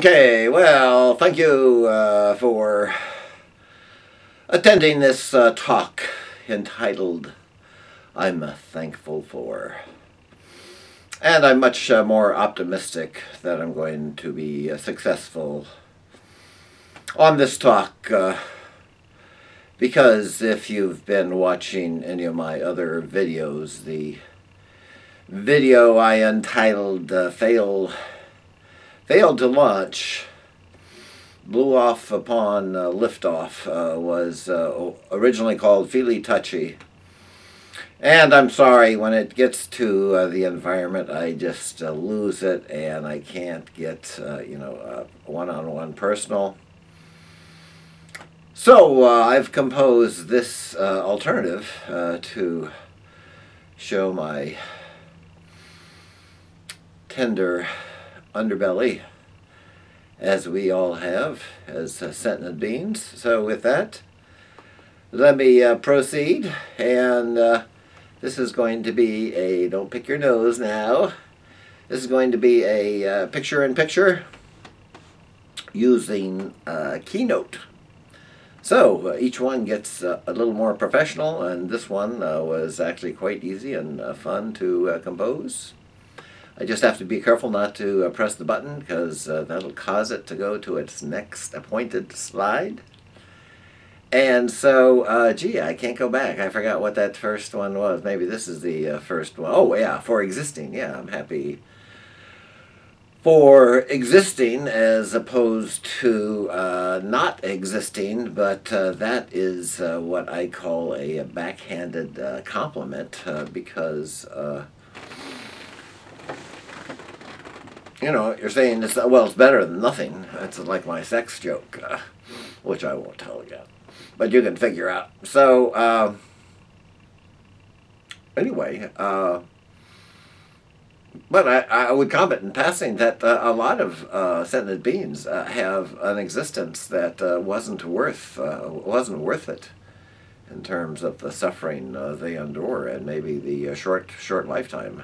Okay, well, thank you for attending this talk entitled I'm Thankful For. And I'm much more optimistic that I'm going to be successful on this talk because if you've been watching any of my other videos, the video I entitled Failed to Launch blew off upon liftoff was originally called Feely Touchy. And I'm sorry, when it gets to the environment, I just lose it and I can't get, one-on-one personal. So I've composed this alternative to show my tender underbelly, as we all have as sentient beings. So with that, let me proceed, and this is going to be a, don't pick your nose now, this is going to be a picture-in-picture using Keynote. So each one gets a little more professional, and this one was actually quite easy and fun to compose. I just have to be careful not to press the button because that'll cause it to go to its next appointed slide. And so, gee, I can't go back. I forgot what that first one was. Maybe this is the first one. Oh, yeah, for existing. Yeah, I'm happy for existing as opposed to not existing, but that is what I call a backhanded compliment because you know, you're saying it's, well, it's better than nothing. It's like my sex joke, which I won't tell again. But you can figure out. So, anyway, but I would comment in passing that a lot of sentient beings have an existence that wasn't worth it in terms of the suffering they endure and maybe the short lifetime.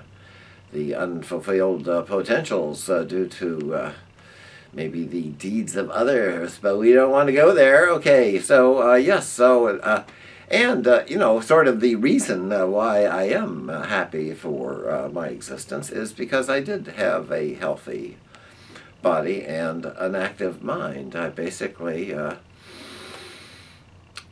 The unfulfilled potentials due to maybe the deeds of others, but we don't want to go there. Okay, so yes, so and you know, sort of the reason why I am happy for my existence is because I did have a healthy body and an active mind. I basically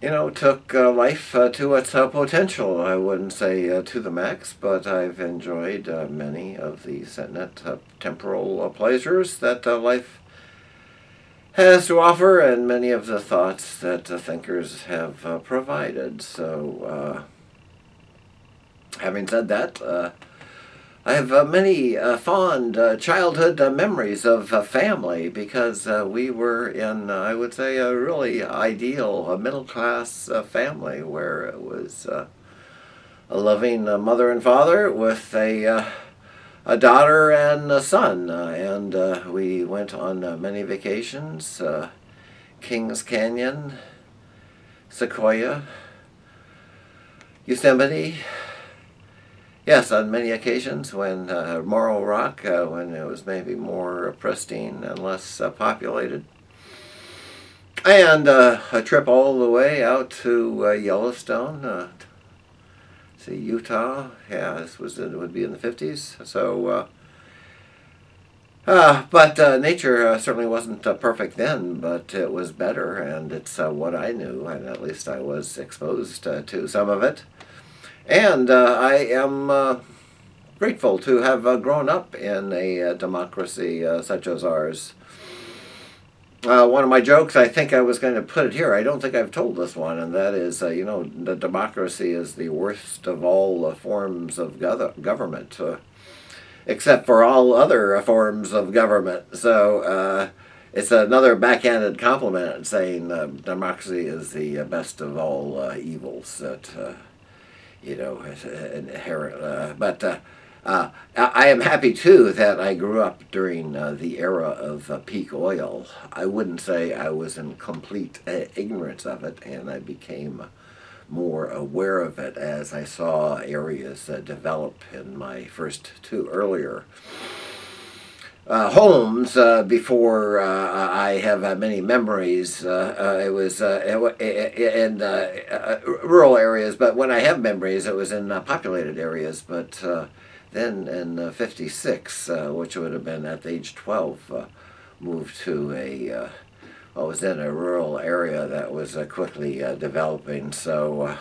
you know, took life to its potential. I wouldn't say to the max, but I've enjoyed many of the sentient temporal pleasures that life has to offer, and many of the thoughts that thinkers have provided. So, having said that, I have many fond childhood memories of family because we were in, I would say, a really ideal middle-class family where it was a loving mother and father with a daughter and a son. And we went on many vacations, Kings Canyon, Sequoia, Yosemite. Yes, on many occasions when Morro Rock, when it was maybe more pristine and less populated. And a trip all the way out to Yellowstone, see Utah. Yeah, this was it would be in the 50s. So, but nature certainly wasn't perfect then, but it was better, and it's what I knew, and at least I was exposed to some of it. And I am grateful to have grown up in a democracy such as ours. One of my jokes, I think I was going to put it here, I don't think I've told this one, and that is, you know, the democracy is the worst of all forms of government, except for all other forms of government. So it's another backhanded compliment saying democracy is the best of all evils that you know, inherent. But I am happy, too, that I grew up during the era of peak oil. I wouldn't say I was in complete ignorance of it, and I became more aware of it as I saw areas develop in my first two earlier homes before I have many memories. It was in rural areas, but when I have memories, it was in populated areas. But then in '56, which would have been at age 12, moved to I was in a rural area that was quickly developing. So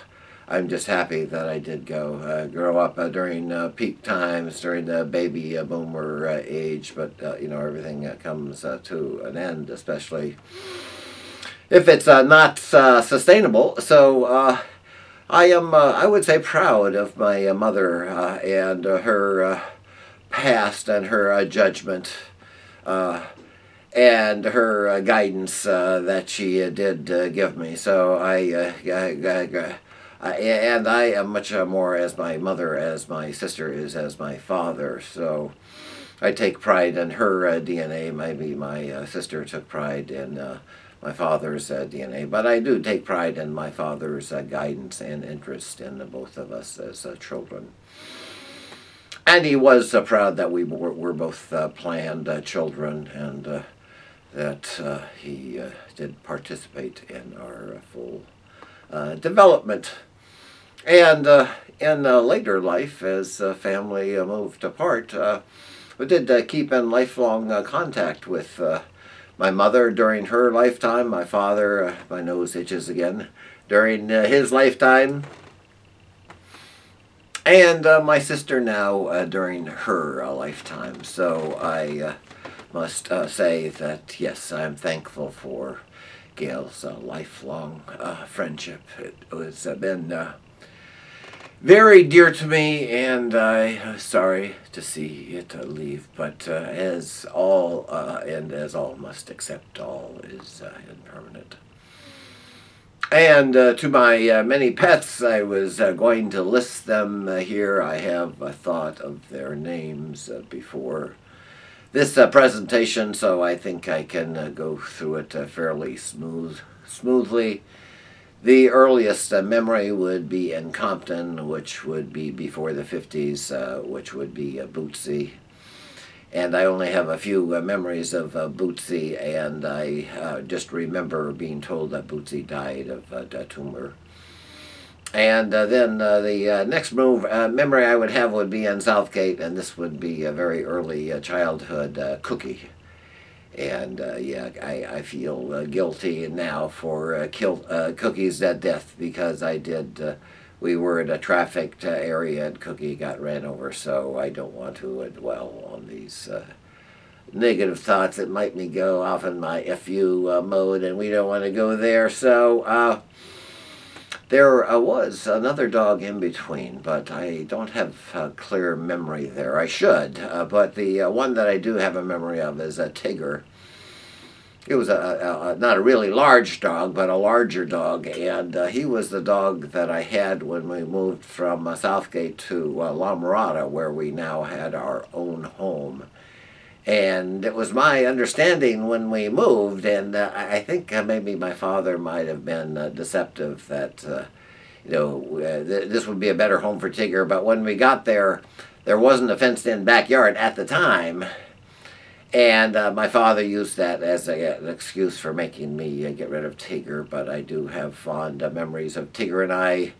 I'm just happy that I did grow up during peak times, during the baby boomer age. But everything comes to an end, especially if it's not sustainable. So I am, I would say, proud of my mother and her past and her judgment. And her guidance that she did give me. So and I am much more as my mother as my sister is as my father. So I take pride in her DNA. Maybe my sister took pride in my father's DNA, but I do take pride in my father's guidance and interest in both of us as children. And he was proud that we were both planned children, and that he did participate in our full development. And in later life, as family moved apart, we did keep in lifelong contact with my mother during her lifetime, my father, my nose itches again, during his lifetime, and my sister now during her lifetime. So I must say that, yes, I'm thankful for Gail's lifelong friendship. It has been very dear to me, and I'm sorry to see it leave, but as all must accept, all is impermanent. And to my many pets, I was going to list them here. I have thought of their names before this presentation, so I think I can go through it fairly smoothly. The earliest memory would be in Compton, which would be before the 50s, which would be Bootsy. And I only have a few memories of Bootsy, and I just remember being told that Bootsy died of a tumor. And then the next memory I would have would be in Southgate, and this would be a very early childhood Cookie. And yeah, I feel guilty now for Cookie's death, because I did. We were in a trafficked area and Cookie got ran over, so I don't want to dwell on these negative thoughts that might me go off in my FU mode, and we don't want to go there. So there was another dog in between, but I don't have a clear memory there. I should, but the one that I do have a memory of is a Tigger. It was not a really large dog, but a larger dog, and he was the dog that I had when we moved from Southgate to La Mirada, where we now had our own home. And it was my understanding when we moved, and I think maybe my father might have been deceptive that this would be a better home for Tigger. But when we got there, there wasn't a fenced-in backyard at the time, and my father used that as an excuse for making me get rid of Tigger. But I do have fond memories of Tigger and I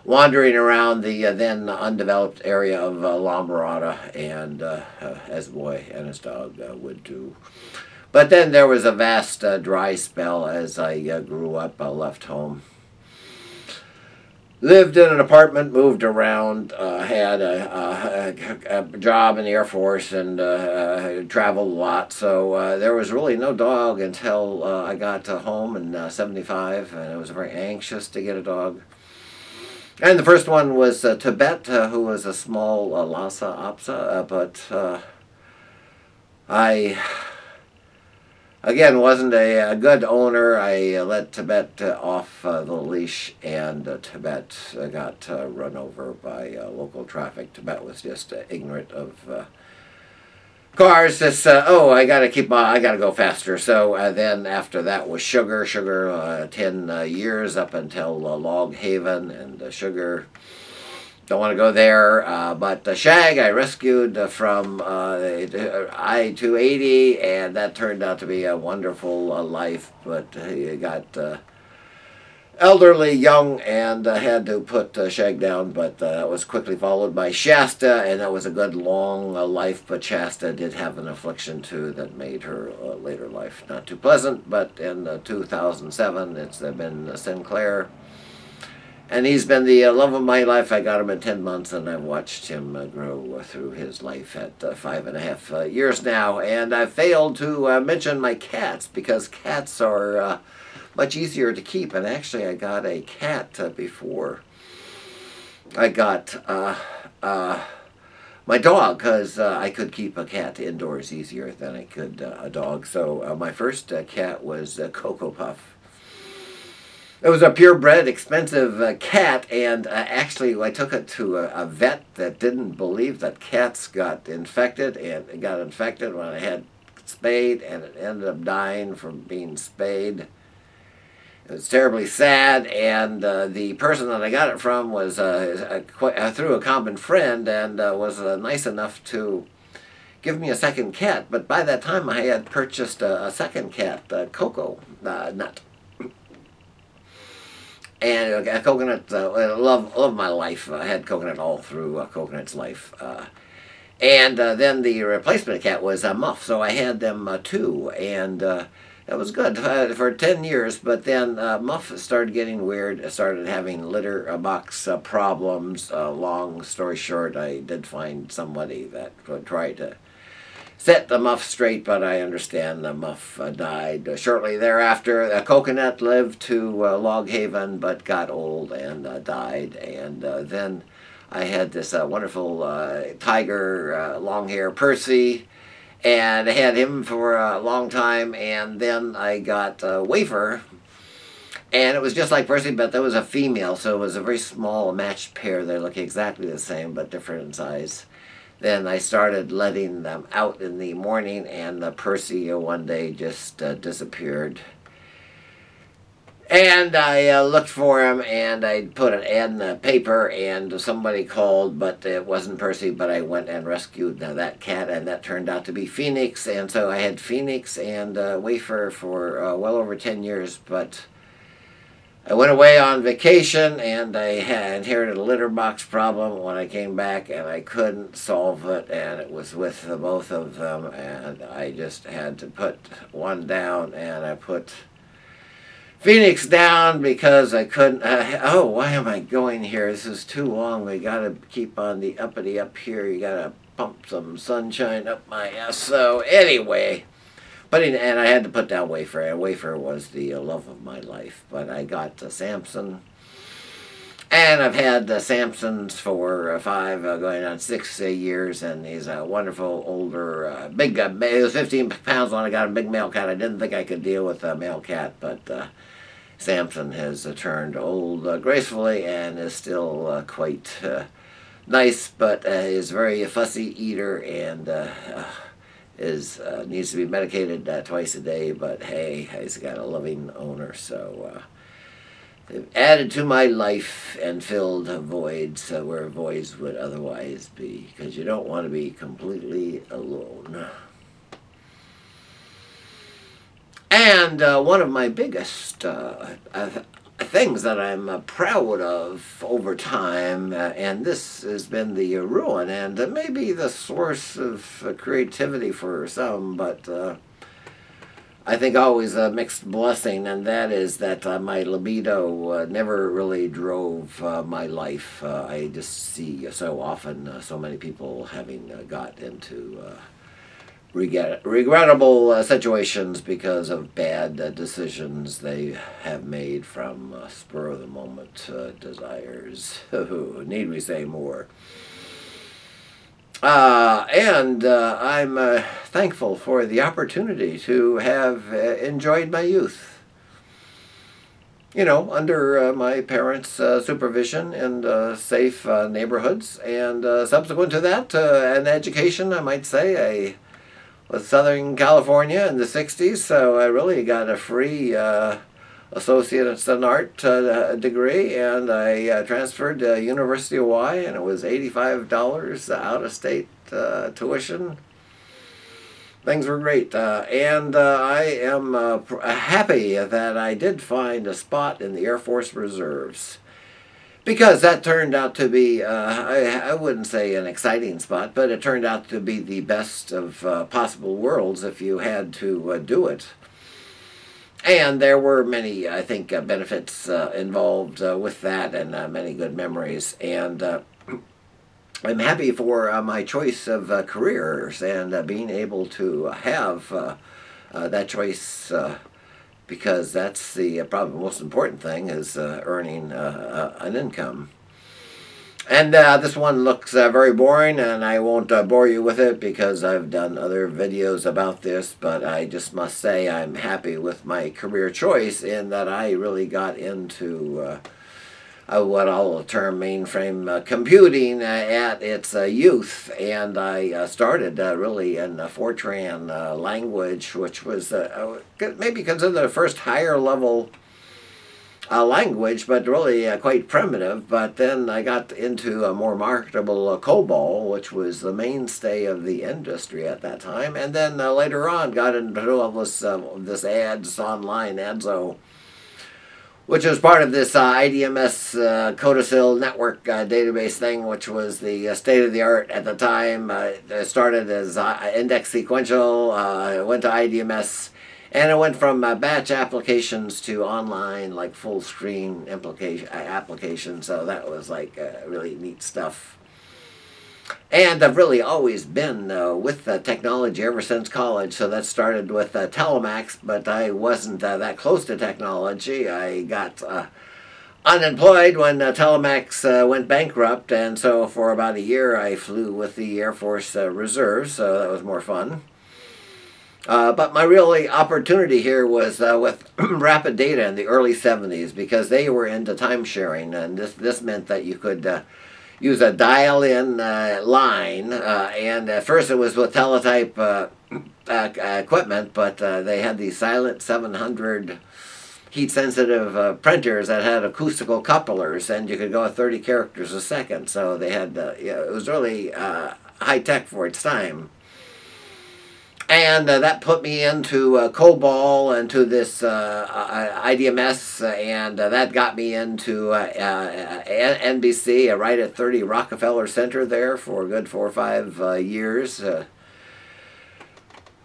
wandering around the then undeveloped area of La Mirada, and as a boy and his dog would do. But then there was a vast dry spell as I grew up, left home. Lived in an apartment, moved around, had a job in the Air Force, and traveled a lot. So there was really no dog until I got home in '75, and I was very anxious to get a dog. And the first one was Tibet, who was a small Lhasa Apso, but I, again, wasn't a good owner. I let Tibet off the leash, and Tibet got run over by local traffic. Tibet was just ignorant of cars. Just I gotta go faster. So then after that was Sugar. 10 years up until Log Haven, and Sugar don't want to go there. But Shag I rescued from I-280, and that turned out to be a wonderful life. But he got elderly, young, and had to put Shag down. But that was quickly followed by Shasta, and that was a good long life. But Shasta did have an affliction too that made her later life not too pleasant. But in 2007, it's been Sinclair. And he's been the love of my life. I got him at 10 months, and I've watched him grow through his life at 5.5 years now. And I failed to mention my cats, because cats are much easier to keep. And actually, I got a cat before I got my dog, because I could keep a cat indoors easier than I could a dog. So my first cat was Cocoa Puff. It was a purebred, expensive cat, and actually I took it to a vet that didn't believe that cats got infected, and it got infected when I had spayed, and it ended up dying from being spayed. It was terribly sad, and the person that I got it from was through a common friend, and was nice enough to give me a second cat. But by that time I had purchased a second cat, Cocoa Nut. And Coconut, love my life. I had Coconut all through Coconut's life. And then the replacement cat was Muff, so I had them too. And that was good for 10 years. But then Muff started getting weird, started having litter box problems. Long story short, I did find somebody that would try to set the Muff straight, but I understand the Muff died shortly thereafter. Coconut lived to Log Haven, but got old and died. And then I had this wonderful tiger, long hair, Percy, and I had him for a long time. And then I got Wafer, and it was just like Percy, but there was a female, so it was a very small matched pair. They look exactly the same, but different in size. Then I started letting them out in the morning, and Percy one day just disappeared. And I looked for him, and I put an ad in the paper, and somebody called, but it wasn't Percy, but I went and rescued that cat, and that turned out to be Phoenix. And so I had Phoenix and Wafer for well over 10 years, but I went away on vacation, and I had inherited a litter box problem when I came back, and I couldn't solve it, and it was with the both of them, and I just had to put one down, and I put Phoenix down because I couldn't. Oh, why am I going here? This is too long. We got to keep on the uppity up here. You got to pump some sunshine up my ass. So anyway. And I had to put down Wafer, and Wafer was the love of my life. But I got Samson, and I've had Samsons for 5, going on 6 years, and he's a wonderful, older, big, he was 15 pounds when I got a big male cat. I didn't think I could deal with a male cat, but Samson has turned old gracefully and is still quite nice, but is very fussy eater, and needs to be medicated twice a day, but hey, he's got a loving owner, so they've added to my life and filled voids where voids would otherwise be, because you don't want to be completely alone. And one of my biggest things that I'm proud of over time, and this has been the ruin and maybe the source of creativity for some, but I think always a mixed blessing, and that is that my libido never really drove my life. I just see so often so many people having got into regrettable situations because of bad decisions they have made from spur-of-the-moment desires. Need we say more? And I'm thankful for the opportunity to have enjoyed my youth. You know, under my parents' supervision in safe neighborhoods, and subsequent to that, an education, I might say. I was Southern California in the 60s, so I really got a free associate's in art degree, and I transferred to University of Hawaii, and it was $85 out-of-state tuition. Things were great, and I am happy that I did find a spot in the Air Force Reserves. Because that turned out to be, I wouldn't say an exciting spot, but it turned out to be the best of possible worlds if you had to do it. And there were many, I think, benefits involved with that, and many good memories. And I'm happy for my choice of careers and being able to have that choice, because that's the probably most important thing, is earning an income. And this one looks very boring, and I won't bore you with it because I've done other videos about this, but I just must say I'm happy with my career choice in that I really got into what I'll term mainframe computing at its youth, and I started really in Fortran language, which was maybe considered the first higher level language, but really quite primitive. But then I got into a more marketable COBOL, which was the mainstay of the industry at that time, and then later on got into all this ads online, ADSO, which was part of this IDMS Codicil network database thing, which was the state of the art at the time. It started as index sequential, went to IDMS, and it went from batch applications to online, like full screen applications. So that was like really neat stuff. And I've really always been with technology ever since college. So that started with Telemax, but I wasn't that close to technology. I got unemployed when Telemax went bankrupt, and so for about a year I flew with the Air Force Reserve, so that was more fun. But my really opportunity here was with Rapid Data in the early 70s, because they were into time sharing, and this meant that you could use a dial-in line, and at first it was with teletype equipment, but they had these Silent 700 heat-sensitive printers that had acoustical couplers, and you could go at 30 characters a second. So they had, it was really high-tech for its time. And that put me into COBOL and to this IDMS, and that got me into NBC, right at 30 Rockefeller Center there for a good 4 or 5 years.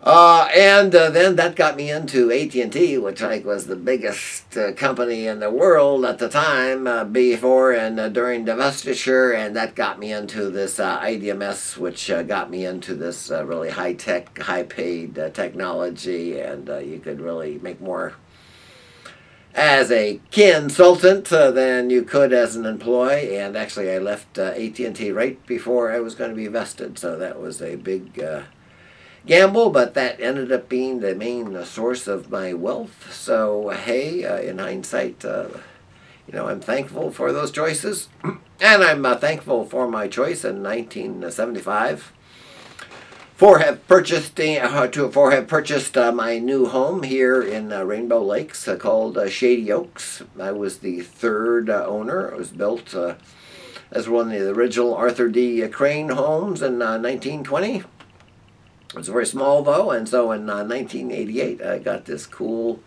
And then that got me into AT&T, which I think was the biggest company in the world at the time, before and during divestiture, and that got me into this IDMS, which got me into this really high-tech, high-paid technology, and you could really make more as a consultant than you could as an employee. And actually I left AT&T right before I was going to be vested, so that was a big gamble, but that ended up being the main source of my wealth. So hey, in hindsight, I'm thankful for those choices, and I'm thankful for my choice in 1975 for have purchased my new home here in Rainbow Lakes called Shady Oaks. I was the third owner. It was built as one of the original Arthur D. Crane homes in 1920. It was very small, though, and so in 1988 I got this cool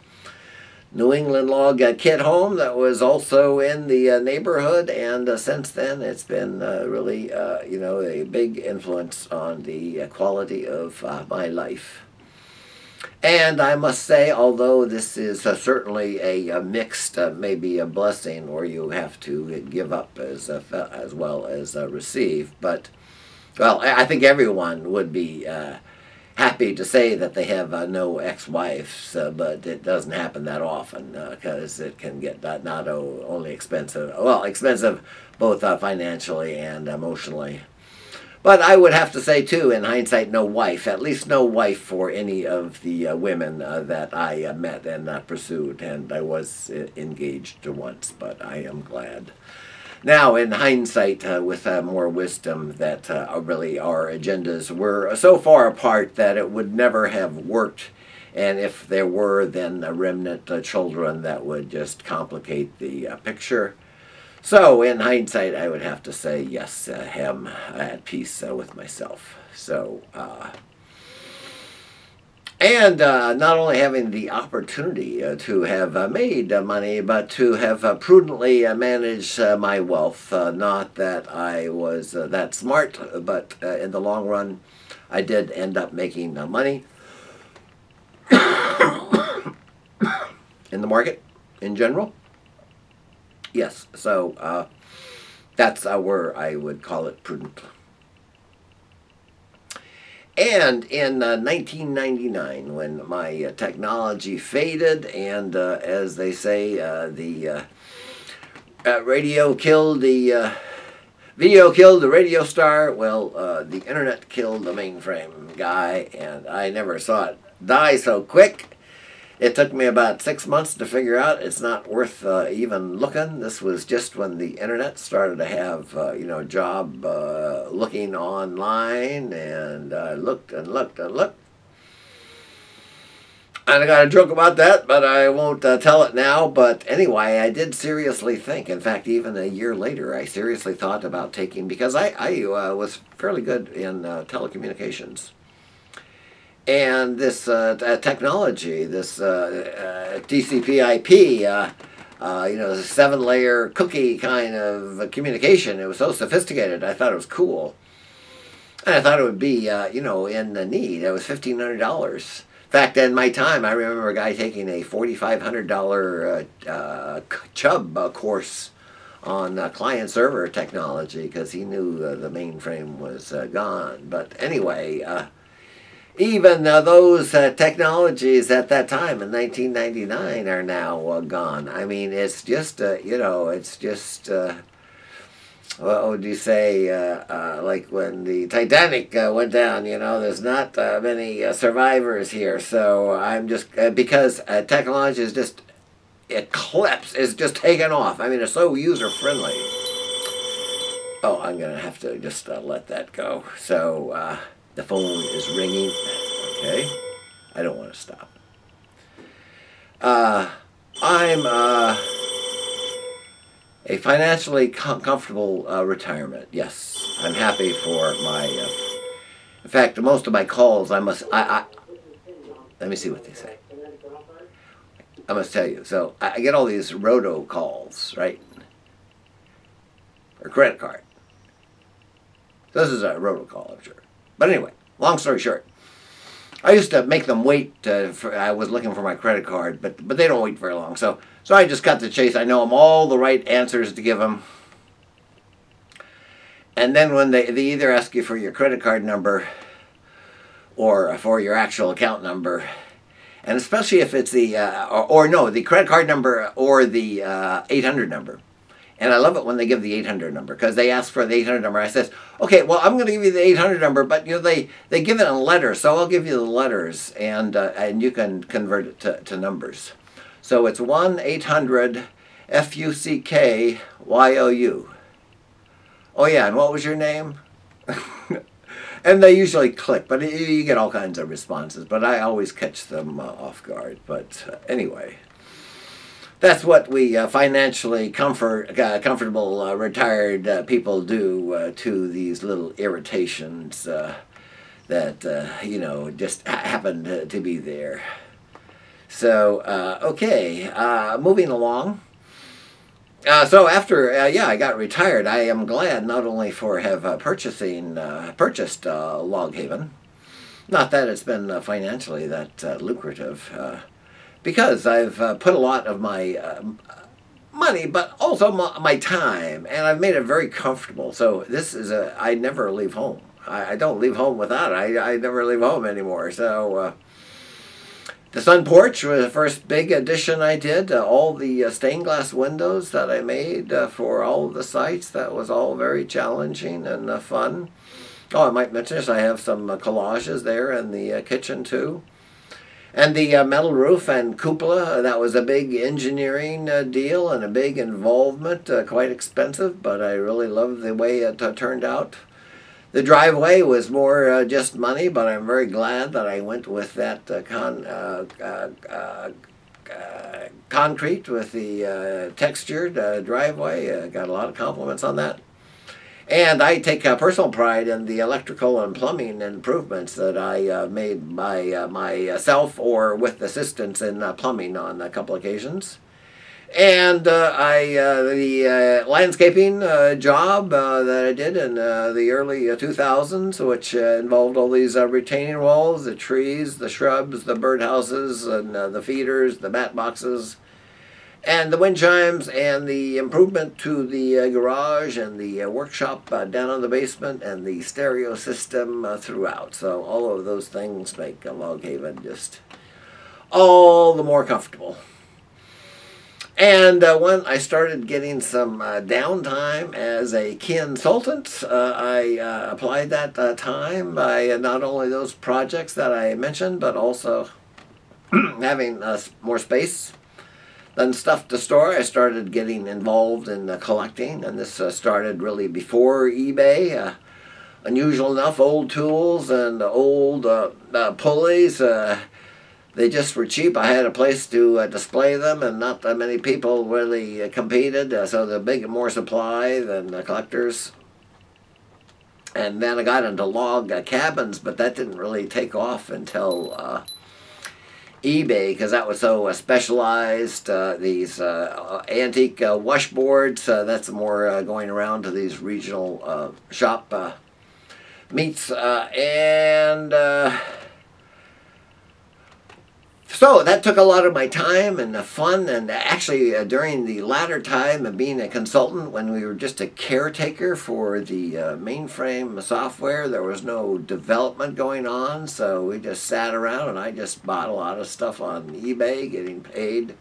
New England log kit home that was also in the neighborhood, and since then it's been really, a big influence on the quality of my life. And I must say, although this is certainly a mixed, maybe a blessing, or you have to give up as well as receive, but, well, I think everyone would be happy to say that they have no ex-wives, but it doesn't happen that often, because it can get not only expensive, well, expensive both financially and emotionally. But I would have to say, too, in hindsight, no wife, at least no wife for any of the women that I met and pursued, and I was engaged once, but I am glad. Now, in hindsight, with more wisdom, that really our agendas were so far apart that it would never have worked And if there were then remnant children, that would just complicate the picture. So in hindsight, I would have to say yes, I'm at peace with myself. So, and not only having the opportunity to have made money, but to have prudently managed my wealth. Not that I was that smart, but in the long run, I did end up making money in the market in general. Yes, so that's where I would call it prudent. And in 1999, when my technology faded, and as they say, the radio killed the video killed the radio star. Well, the internet killed the mainframe guy, and I never saw it die so quick. It took me about 6 months to figure out it's not worth even looking. This was just when the internet started to have, job looking online, and I looked and looked and looked. And I got a joke about that, but I won't tell it now. But anyway, I did seriously think. In fact, even a year later, I seriously thought about taking, because I was fairly good in telecommunications. And this technology, this TCP/IP, the 7-layer cookie kind of communication, it was so sophisticated. I thought it was cool, and I thought it would be, in the need. It was $1,500. In fact, in my time, I remember a guy taking a $4,500 Chubb course on client-server technology because he knew the mainframe was gone. But anyway. Even those technologies at that time in 1999 are now gone. I mean, it's just, it's just, what would you say, like when the Titanic went down, there's not many survivors here. So I'm just, because technology is just eclipsed, it's just taken off. I mean, it's so user-friendly. Oh, I'm going to have to just let that go. So, the phone is ringing. Okay. I don't want to stop. I'm a financially comfortable retirement. Yes. I'm happy for my... in fact, most of my calls, let me see what they say. I must tell you. So, I get all these roto calls, right? Or credit card. This is a roto call, I'm sure. But anyway, long story short, I used to make them wait. I was looking for my credit card, but they don't wait very long. So I just cut to the chase. I know them all the right answers to give them. And then when they either ask you for your credit card number or for your actual account number, and especially if it's the the credit card number or the 800 number. And I love it when they give the 800 number, because they ask for the 800 number. I says, okay, well, I'm going to give you the 800 number, but they give it in letters, so I'll give you the letters, and you can convert it to numbers. So it's 1-800-FUCKYOU. Oh yeah, and what was your name? And they usually click, but you get all kinds of responses. But I always catch them off guard. But anyway. That's what we financially comfortable retired people do to these little irritations that, just happen to be there. So, okay, moving along. So after, I got retired, I am glad not only for have purchased Log Haven, not that it's been financially that lucrative, because I've put a lot of my money, but also my time, and I've made it very comfortable. So this is I never leave home. I don't leave home without it. I never leave home anymore. So the sun porch was the first big addition I did. All the stained glass windows that I made for all of the sites, that was all very challenging and fun. Oh, I might mention this, I have some collages there in the kitchen too. And the metal roof and cupola, that was a big engineering deal and a big involvement, quite expensive, but I really love the way it turned out. The driveway was more just money, but I'm very glad that I went with that concrete with the textured driveway. Got a lot of compliments on that. And I take personal pride in the electrical and plumbing improvements that I made by myself or with assistance in plumbing on a couple occasions. And the landscaping job that I did in the early 2000s, which involved all these retaining walls, the trees, the shrubs, the birdhouses, and the feeders, the bat boxes, and the wind chimes, and the improvement to the garage and the workshop down in the basement, and the stereo system throughout. So all of those things make Log Haven just all the more comfortable. And when I started getting some downtime as a consultant, I applied that time by not only those projects that I mentioned, but also having more space than stuff to store. I started getting involved in collecting, and this started really before eBay. Unusual enough, old tools and old pulleys. They just were cheap. I had a place to display them, and not that many people really competed, so the big more supply than collectors. And then I got into log cabins, but that didn't really take off until eBay, because that was so specialized. These antique washboards, that's more going around to these regional shop meets, so that took a lot of my time and the fun, and actually during the latter time of being a consultant, when we were just a caretaker for the mainframe software, there was no development going on, so we just sat around and I just bought a lot of stuff on eBay, getting paid.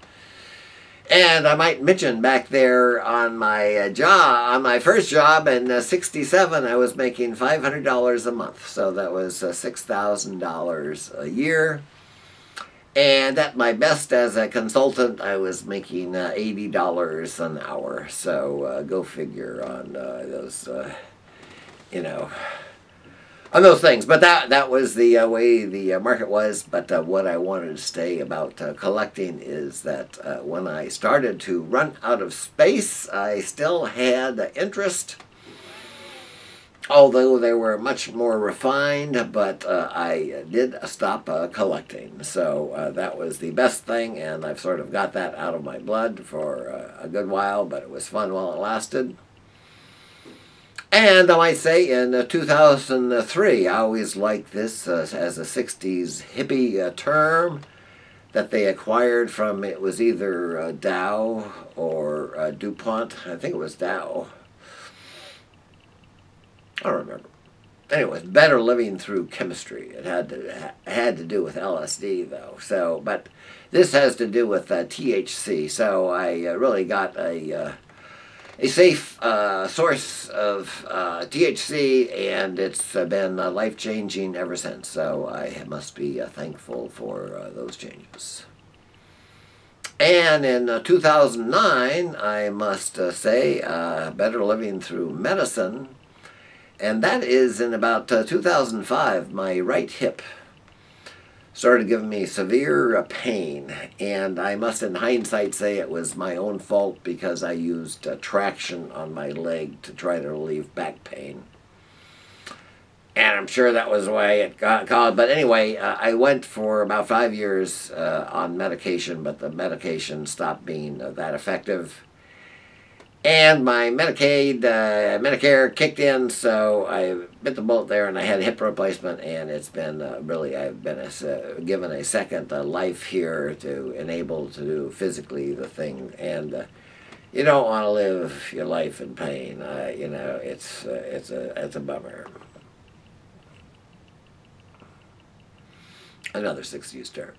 And I might mention back there on my job, on my first job in '67, I was making $500 a month, so that was $6,000 a year. And at my best as a consultant, I was making $80 an hour. So go figure on those, on those things. But that was the way the market was. But what I wanted to say about collecting is that when I started to run out of space, I still had interest, although they were much more refined, but I did stop collecting. So that was the best thing, and I've sort of got that out of my blood for a good while, but it was fun while it lasted. And I might say in 2003, I always liked this as a 60s hippie term that they acquired from, it was either Dow or DuPont. I think it was Dow. I don't remember. Anyways, better living through chemistry. It had to do with LSD though. So, but this has to do with THC. So I really got a safe source of THC, and it's been life changing ever since. So I must be thankful for those changes. And in 2009, I must say, better living through medicine. And that is in about 2005, my right hip started giving me severe pain. And I must, in hindsight, say it was my own fault because I used traction on my leg to try to relieve back pain. And I'm sure that was the way it got called. But anyway, I went for about 5 years on medication, but the medication stopped being that effective. And my Medicare kicked in, so I bit the bullet there, and I had a hip replacement, and it's been really, I've been given a second life here to enable to do physically the thing, and you don't want to live your life in pain. It's a bummer. Another 60s term.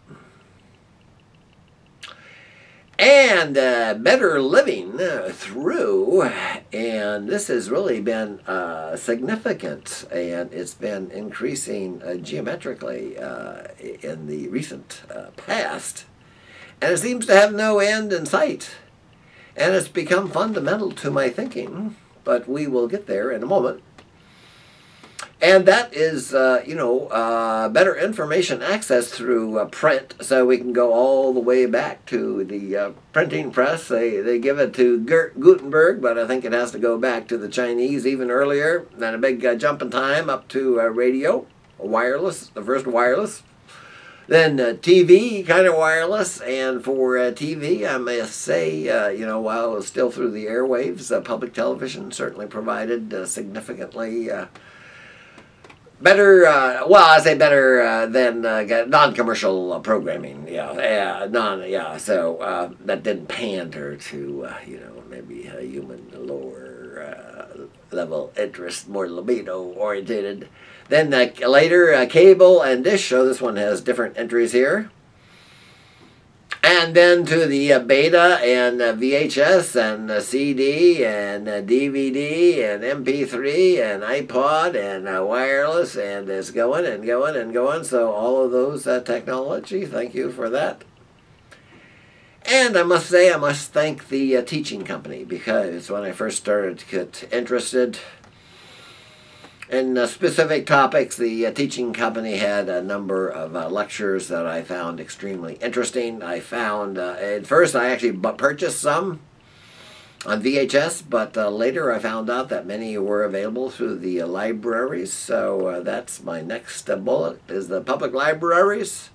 And better living through, and this has really been significant, and it's been increasing geometrically in the recent past, and it seems to have no end in sight, and it's become fundamental to my thinking, but we will get there in a moment. And that is, better information access through print. So we can go all the way back to the printing press. They give it to Gutenberg, but I think it has to go back to the Chinese even earlier. Then a big jump in time up to radio, wireless, the first wireless. Then TV, kind of wireless, and for TV, I must say, while it was still through the airwaves, public television certainly provided significantly better, I say better than non-commercial programming, so that didn't pander to, maybe a human lower level interest, more libido-oriented. Then later, cable and dish, so this one has different entries here. And then to the beta and VHS and CD and DVD and MP3 and iPod and wireless, and it's going and going and going. So all of those technology, thank you for that. And I must say, I must thank the teaching company, because when I first started to get interested in specific topics, the teaching company had a number of lectures that I found extremely interesting. I found, at first I actually purchased some on VHS, but later I found out that many were available through the libraries. So that's my next bullet, is the public libraries.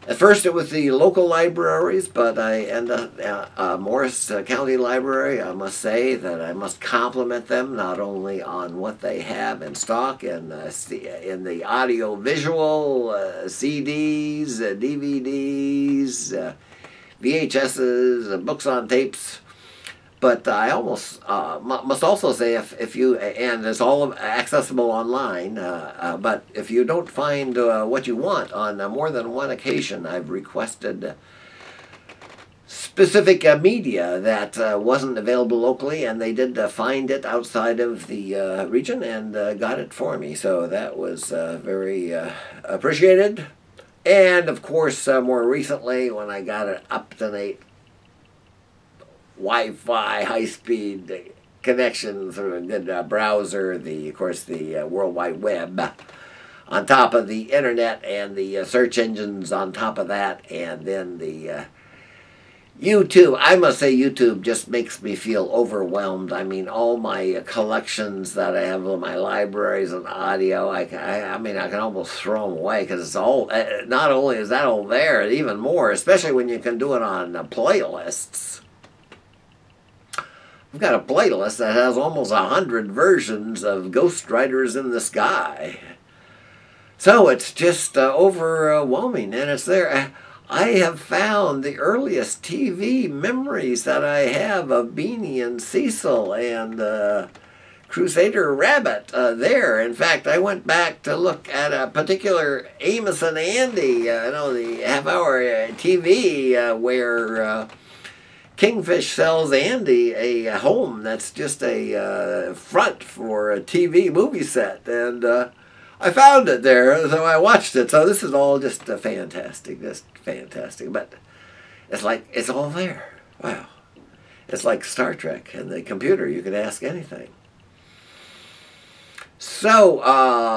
At first it was the local libraries, but I end up Morris County Library. I must say that I must compliment them not only on what they have in stock in the audio-visual, CDs, DVDs, VHSs, books on tapes, but I almost must also say if you, and it's all accessible online, but if you don't find what you want on more than one occasion, I've requested specific media that wasn't available locally, and they did find it outside of the region and got it for me. So that was very appreciated. And of course, more recently, when I got an up-to-date Wi-Fi high-speed connection through a good browser, of course the World Wide Web, on top of the internet and the search engines on top of that, and then the YouTube. I must say YouTube just makes me feel overwhelmed. I mean, all my collections that I have in my libraries and audio, I can almost throw them away, because it's all, not only is that all there, even more, especially when you can do it on playlists. I've got a playlist that has almost 100 versions of Ghost Riders in the Sky. So it's just overwhelming, and it's there. I have found the earliest TV memories that I have of Beanie and Cecil and Crusader Rabbit there. In fact, I went back to look at a particular Amos and Andy, the half-hour TV where Kingfish sells Andy a home that's just a front for a TV movie set, and I found it there, so I watched it. So this is all just fantastic, but it's like it's all there. Wow, it's like Star Trek and the computer. You could ask anything. So,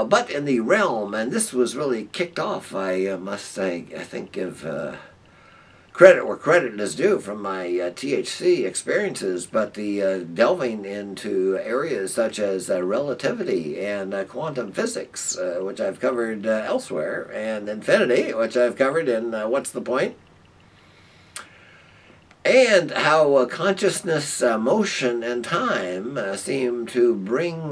but in the realm, and this was really kicked off, I must say, I think of credit where credit is due from my THC experiences, but the delving into areas such as relativity and quantum physics, which I've covered elsewhere, and infinity, which I've covered in What's the Point? And how consciousness, motion, and time seem to bring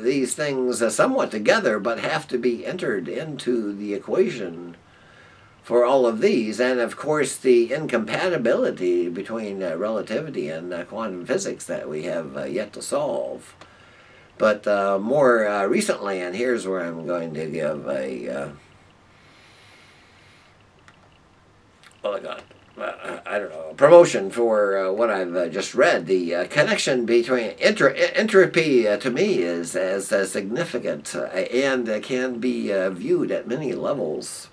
these things somewhat together, but have to be entered into the equation for all of these, and of course the incompatibility between relativity and quantum physics that we have yet to solve. But more recently, and here's where I'm going to give a promotion for what I've just read. The connection between entropy to me is as significant and can be viewed at many levels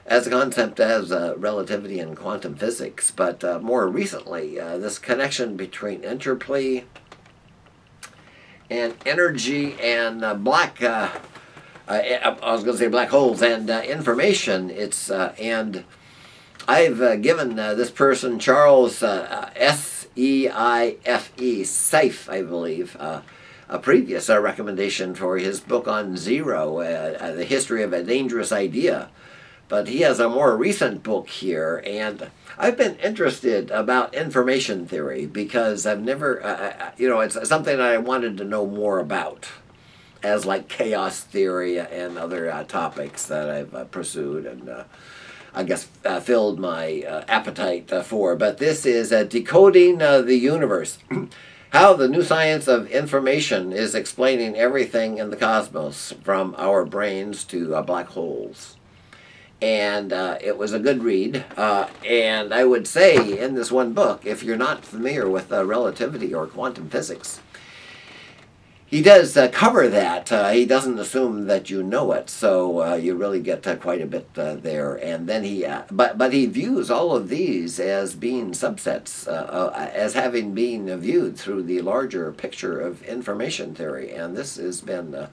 as a concept as relativity and quantum physics, but more recently, this connection between entropy and energy and I was going to say black holes and information. It's and I've given this person Charles Seife, I believe, a previous recommendation for his book on Zero, the history of a dangerous idea. But he has a more recent book here, and I've been interested about information theory because I've never, it's something I wanted to know more about, as like chaos theory and other topics that I've pursued and I guess filled my appetite for. But this is Decoding the Universe. How the new science of information is explaining everything in the cosmos, from our brains to black holes. And it was a good read. And I would say in this one book, if you're not familiar with relativity or quantum physics, he does cover that. He doesn't assume that you know it, so you really get quite a bit there. And then but he views all of these as being subsets, as having been viewed through the larger picture of information theory. And this has been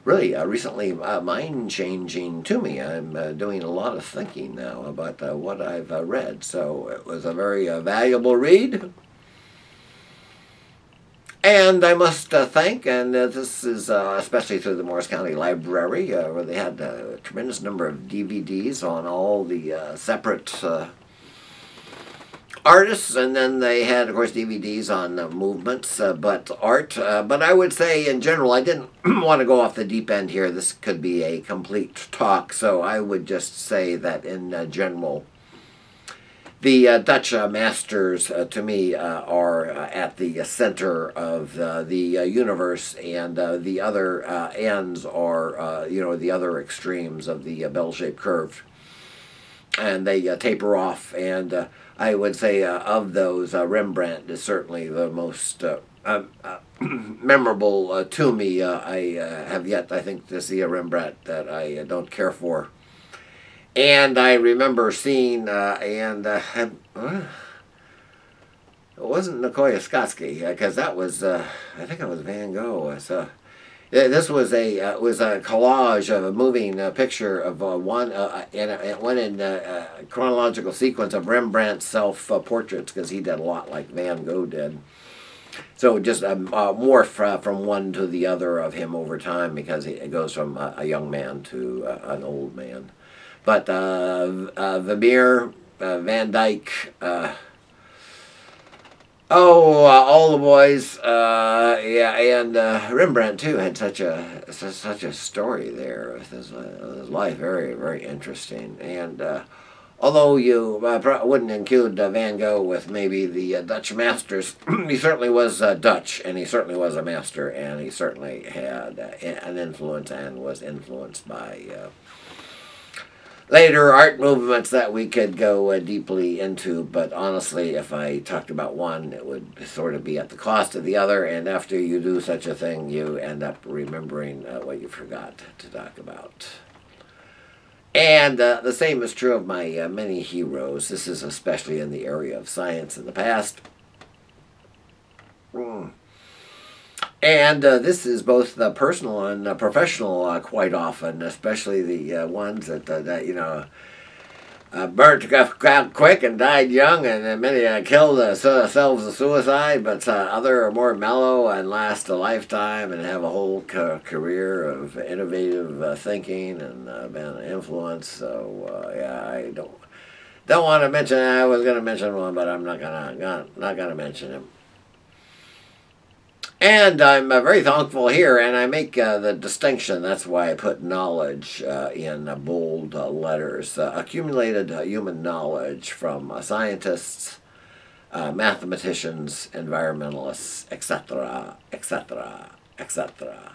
really recently mind-changing to me. I'm doing a lot of thinking now about what I've read. So it was a very valuable read. And I must thank, and this is especially through the Morris County Library, where they had a tremendous number of DVDs on all the separate artists, and then they had, of course, DVDs on movements, but art. But I would say, in general, I didn't want to go off the deep end here. This could be a complete talk, so I would just say that in general, the Dutch masters, to me, are at the center of the universe, and the other ends are, the other extremes of the bell-shaped curve. And they taper off, and I would say of those, Rembrandt is certainly the most memorable to me. I have yet, I think, to see a Rembrandt that I don't care for. And I remember seeing, it wasn't Nikolai-Skotsky, because that was, I think it was Van Gogh. So this was it was a collage of a moving picture of one, and it went in chronological sequence of Rembrandt's self-portraits, because he did a lot like Van Gogh did. So just morph from one to the other of him over time, because it goes from a young man to an old man. But Vermeer, Van Dyck, all the boys, and Rembrandt too had such a story there with his life, very, very interesting. And although you wouldn't include Van Gogh with maybe the Dutch masters, he certainly was Dutch, and he certainly was a master, and he certainly had an influence and was influenced by later art movements that we could go deeply into. But honestly, if I talked about one, it would sort of be at the cost of the other, and after you do such a thing, you end up remembering what you forgot to talk about. And the same is true of my many heroes. This is especially in the area of science in the past. And this is both personal and professional quite often, especially the ones that burnt out quick and died young, and many killed themselves with suicide, but other are more mellow and last a lifetime and have a whole career of innovative thinking and been an influence. So I don't want to mention. I was going to mention one, but I'm not gonna mention him. And I'm very thankful here, and I make the distinction, that's why I put knowledge in bold letters. Accumulated human knowledge from scientists, mathematicians, environmentalists, etc., etc., etc.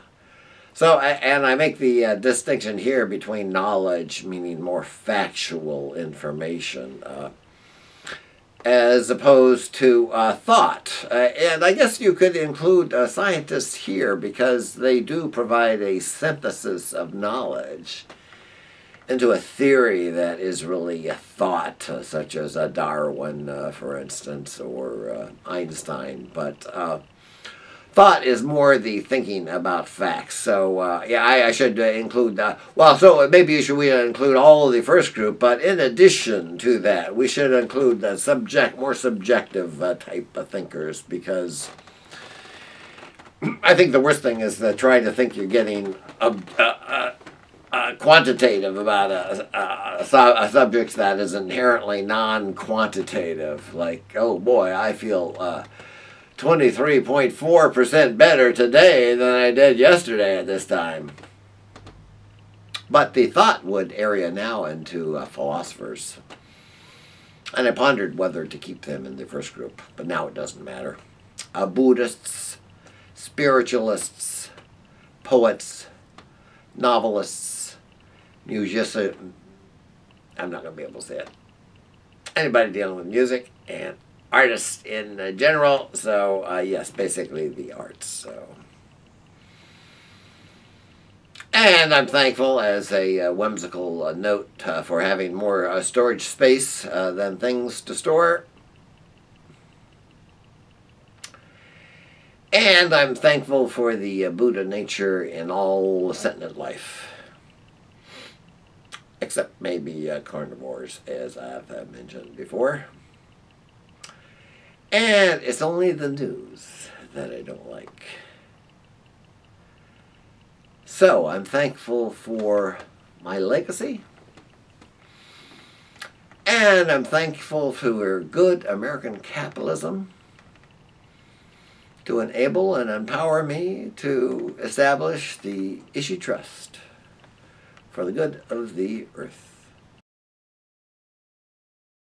So, and I make the distinction here between knowledge, meaning more factual information, as opposed to thought. And I guess you could include scientists here, because they do provide a synthesis of knowledge into a theory that is really a thought, such as Darwin, for instance, or Einstein. But thought is more the thinking about facts. So yeah, I should include. Well, so maybe we include all of the first group, but in addition to that, we should include the more subjective type of thinkers, because I think the worst thing is to try to think you're getting quantitative about a subject that is inherently non-quantitative. Like, oh boy, I feel 23.4% better today than I did yesterday at this time. But the thought would area now into philosophers. And I pondered whether to keep them in the first group, but now it doesn't matter. Buddhists, spiritualists, poets, novelists, musicians. I'm not going to be able to say it. Anybody dealing with music and artists in general. So yes, basically the arts. So, and I'm thankful, as a whimsical note, for having more storage space than things to store. And I'm thankful for the Buddha nature in all sentient life. Except maybe carnivores, as I've mentioned before. And it's only the news that I don't like. So I'm thankful for my legacy. And I'm thankful for good American capitalism to enable and empower me to establish the Ishi Trust for the good of the earth.